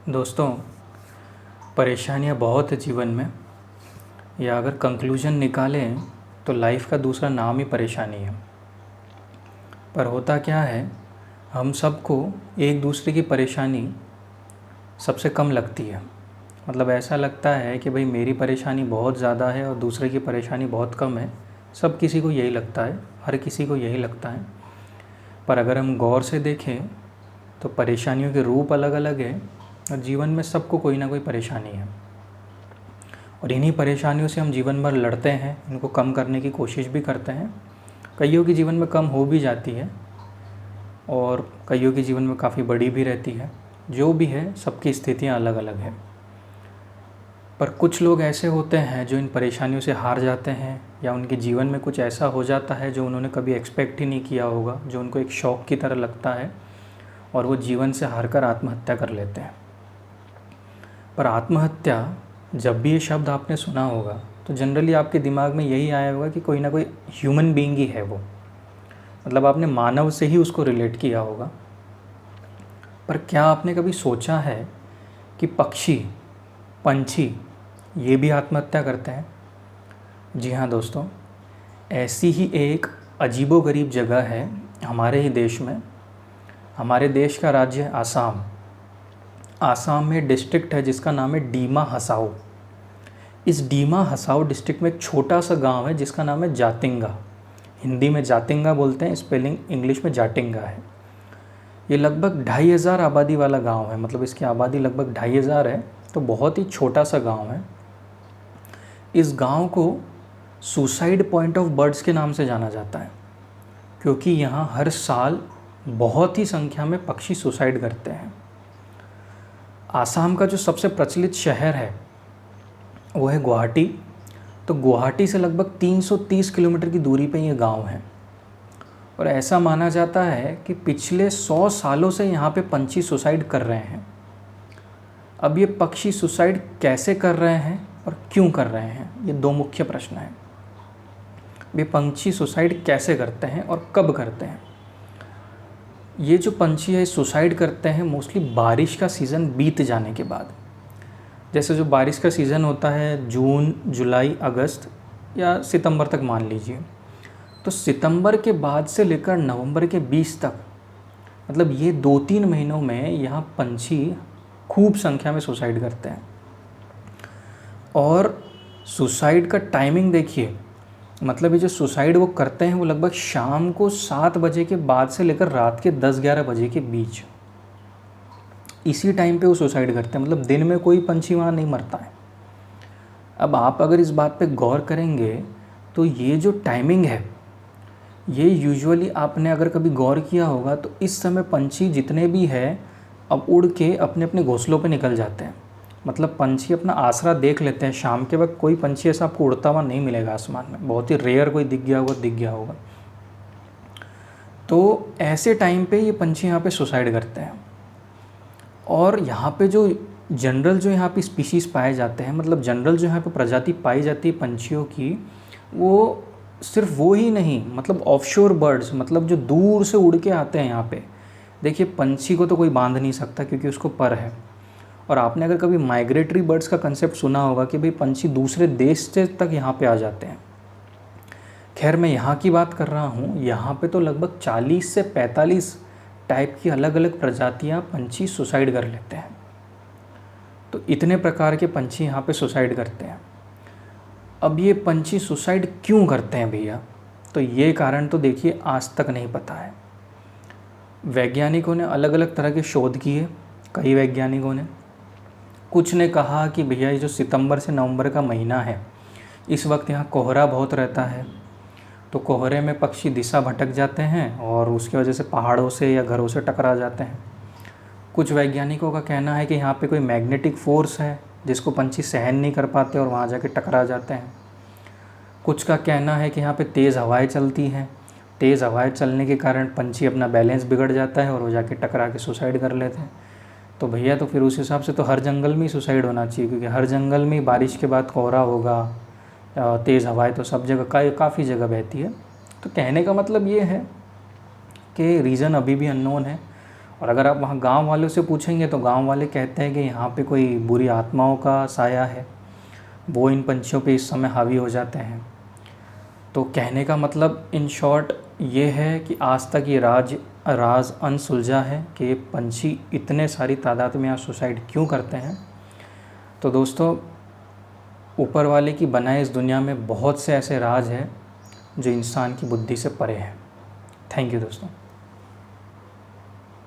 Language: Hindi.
दोस्तों, परेशानियाँ बहुत है जीवन में। या अगर कंक्लूजन निकालें तो लाइफ का दूसरा नाम ही परेशानी है। पर होता क्या है, हम सबको एक दूसरे की परेशानी सबसे कम लगती है। मतलब ऐसा लगता है कि भाई मेरी परेशानी बहुत ज़्यादा है और दूसरे की परेशानी बहुत कम है। सब किसी को यही लगता है, हर किसी को यही लगता है। पर अगर हम गौर से देखें तो परेशानियों के रूप अलग अलग हैं और जीवन में सबको कोई ना कोई परेशानी है। और इन्हीं परेशानियों से हम जीवन भर लड़ते हैं, इनको कम करने की कोशिश भी करते हैं। कईयों के जीवन में कम हो भी जाती है और कईयों के जीवन में काफ़ी बड़ी भी रहती है। जो भी है, सबकी स्थितियाँ अलग अलग हैं। पर कुछ लोग ऐसे होते हैं जो इन परेशानियों से हार जाते हैं, या उनके जीवन में कुछ ऐसा हो जाता है जो उन्होंने कभी एक्सपेक्ट ही नहीं किया होगा, जो उनको एक शौक़ की तरह लगता है और वो जीवन से हार कर आत्महत्या कर लेते हैं। पर आत्महत्या, जब भी ये शब्द आपने सुना होगा तो जनरली आपके दिमाग में यही आया होगा कि कोई ना कोई ह्यूमन बीइंग ही है वो। मतलब आपने मानव से ही उसको रिलेट किया होगा। पर क्या आपने कभी सोचा है कि पक्षी, पंछी ये भी आत्महत्या करते हैं? जी हाँ दोस्तों, ऐसी ही एक अजीबोगरीब जगह है हमारे ही देश में। हमारे देश का राज्य है आसाम। आसाम में डिस्ट्रिक्ट है जिसका नाम है डीमा हसाओ। इस डीमा हसाओ डिस्ट्रिक्ट में एक छोटा सा गांव है जिसका नाम है जातिंगा। हिंदी में जातिंगा बोलते हैं, स्पेलिंग इंग्लिश में जाटिंगा है। ये लगभग 2500 आबादी वाला गांव है। मतलब इसकी आबादी लगभग 2500 है, तो बहुत ही छोटा सा गांव है। इस गांव को सुसाइड पॉइंट ऑफ बर्ड्स के नाम से जाना जाता है, क्योंकि यहाँ हर साल बहुत ही संख्या में पक्षी सुसाइड करते हैं। आसाम का जो सबसे प्रचलित शहर है वो है गुवाहाटी। तो गुवाहाटी से लगभग 330 किलोमीटर की दूरी पे ये गांव है। और ऐसा माना जाता है कि पिछले 100 सालों से यहाँ पे पंछी सुसाइड कर रहे हैं। अब ये पक्षी सुसाइड कैसे कर रहे हैं और क्यों कर रहे हैं, ये दो मुख्य प्रश्न हैं। ये पंछी सुसाइड कैसे करते हैं और कब करते हैं? ये जो पंछी है सुसाइड करते हैं मोस्टली बारिश का सीज़न बीत जाने के बाद। जैसे जो बारिश का सीज़न होता है जून, जुलाई, अगस्त या सितंबर तक मान लीजिए, तो सितंबर के बाद से लेकर नवंबर के 20 तक, मतलब ये 2-3 महीनों में यहाँ पंछी खूब संख्या में सुसाइड करते हैं। और सुसाइड का टाइमिंग देखिए, मतलब ये जो सुसाइड वो करते हैं वो लगभग शाम को 7 बजे के बाद से लेकर रात के 10-11 बजे के बीच, इसी टाइम पे वो सुसाइड करते हैं। मतलब दिन में कोई पंछी वहाँ नहीं मरता है। अब आप अगर इस बात पे गौर करेंगे तो ये जो टाइमिंग है, ये यूजुअली आपने अगर कभी गौर किया होगा तो इस समय पंछी जितने भी हैं अब उड़ के अपने अपने घोंसलों पे निकल जाते हैं। मतलब पंछी अपना आसरा देख लेते हैं। शाम के वक्त कोई पंछी ऐसा आपको उड़ता हुआ नहीं मिलेगा आसमान में, बहुत ही रेयर कोई दिख गया होगा। तो ऐसे टाइम पे ये पंछी यहाँ पे सुसाइड करते हैं। और यहाँ पे जो जनरल जो यहाँ पे स्पीशीज़ पाए जाते हैं, मतलब जनरल जो यहाँ पे प्रजाति पाई जाती है पंछियों की, वो सिर्फ वो ही नहीं, मतलब ऑफशोर बर्ड्स, मतलब जो दूर से उड़ के आते हैं यहाँ पे। देखिए पंछी को तो कोई बांध नहीं सकता क्योंकि उसको पर है। और आपने अगर कभी माइग्रेटरी बर्ड्स का कंसेप्ट सुना होगा कि भाई पंछी दूसरे देश से तक यहाँ पे आ जाते हैं। खैर मैं यहाँ की बात कर रहा हूँ, यहाँ पे तो लगभग 40 से 45 टाइप की अलग अलग प्रजातियाँ पंछी सुसाइड कर लेते हैं। तो इतने प्रकार के पंछी यहाँ पे सुसाइड करते हैं। अब ये पंछी सुसाइड क्यों करते हैं भैया, तो ये कारण तो देखिए आज तक नहीं पता है। वैज्ञानिकों ने अलग अलग तरह के शोध किए, कई वैज्ञानिकों ने। कुछ ने कहा कि भैया ये जो सितंबर से नवंबर का महीना है, इस वक्त यहाँ कोहरा बहुत रहता है, तो कोहरे में पक्षी दिशा भटक जाते हैं और उसकी वजह से पहाड़ों से या घरों से टकरा जाते हैं। कुछ वैज्ञानिकों का कहना है कि यहाँ पे कोई मैग्नेटिक फोर्स है जिसको पंछी सहन नहीं कर पाते और वहाँ जाके टकरा जाते हैं। कुछ का कहना है कि यहाँ पे तेज़ हवाएं चलती हैं, तेज़ हवाएं चलने के कारण पंछी अपना बैलेंस बिगड़ जाता है और वो जाके टकरा के सुसाइड कर लेते हैं। तो भैया तो फिर उस हिसाब से तो हर जंगल में ही सुसाइड होना चाहिए, क्योंकि हर जंगल में बारिश के बाद कोहरा होगा, तेज़ हवाएं तो सब जगह काफ़ी जगह बहती है। तो कहने का मतलब ये है कि रीज़न अभी भी अननोन है और अगर आप वहाँ गांव वालों से पूछेंगे तो गांव वाले कहते हैं कि यहाँ पे कोई बुरी आत्माओं का साया है, वो इन पंछियों पे इस समय हावी हो जाते हैं। तो कहने का मतलब इन शॉर्ट ये है कि आज तक ये राज अनसुलझा है कि ये पंछी इतने सारी तादाद में यहाँ सुसाइड क्यों करते हैं। तो दोस्तों, ऊपर वाले की बनाए इस दुनिया में बहुत से ऐसे राज हैं जो इंसान की बुद्धि से परे हैं। थैंक यू दोस्तों।